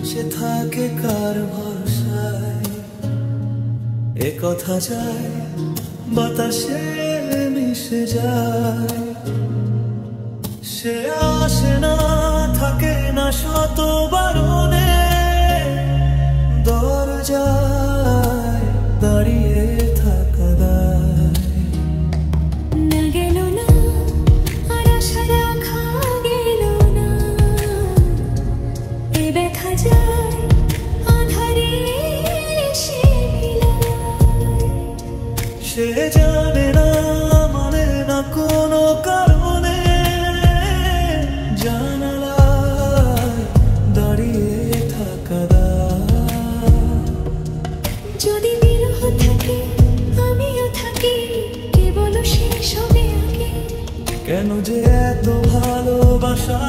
সে থাকে কার ভরসায়, এ কথা যায় বাতাসে মিশে যায়। সে আসে না, থাকে না শত বারণে, দরজায় দাঁড়িয়ে থাকা দায়। না গেল না, আর আশা রাখা গেল না, এ ব্যথা যায় আঁধারে এসে মিলায়। সে জানে না, মানে না কোনো কারণে, জানালায় দাঁড়িয়ে থাকা দায়। যদি বিরহ থাকে আমিও থাকি, কেবল শেষ হবে আগে। কেন যে এত ভালোবাসা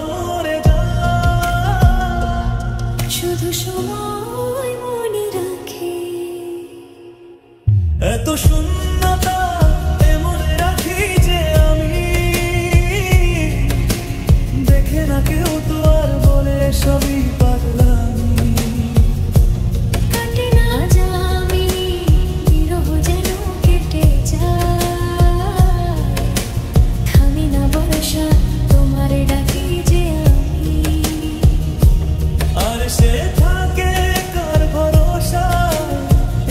মরে যায়, শুধু সময় মনে রাখে। এত শূন্যতা মনে রাখি যে আমি, দেখে না কেউ তো আর বলে সবই পাগলামি। কাটে না যামিনী, বিরহ যেন কেটে যায়। থামি না বর্ষা, তোমার ডাকি যে আমি। আর সে থাকে কার ভরসা,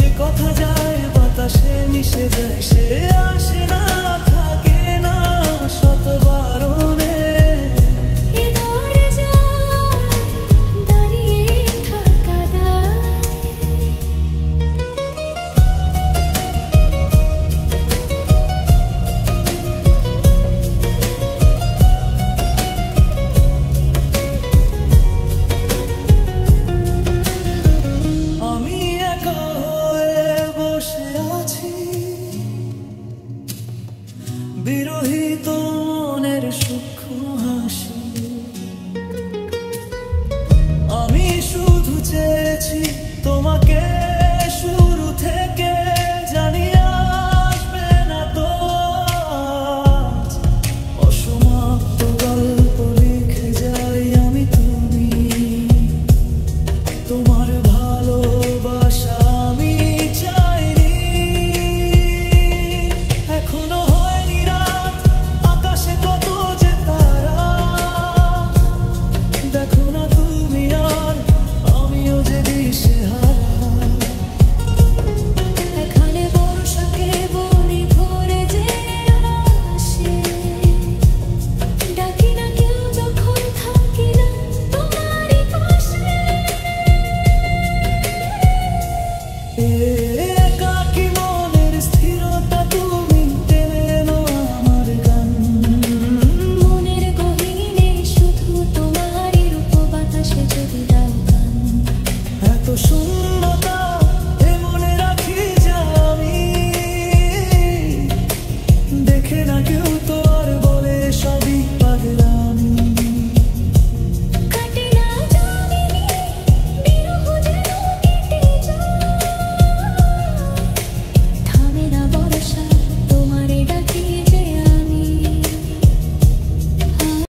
এ কথা যায় বাতাসে মিশে যায়। সে আসে না, থাকে না শত বারণে, এ দরজায় দাঁড়িয়ে থাকা দায়। আমি একা হয়ে বসে আছি, বিরহিত মনের সূক্ষ্ম হাসি। আমি শুধু চেয়েছি তোমাকে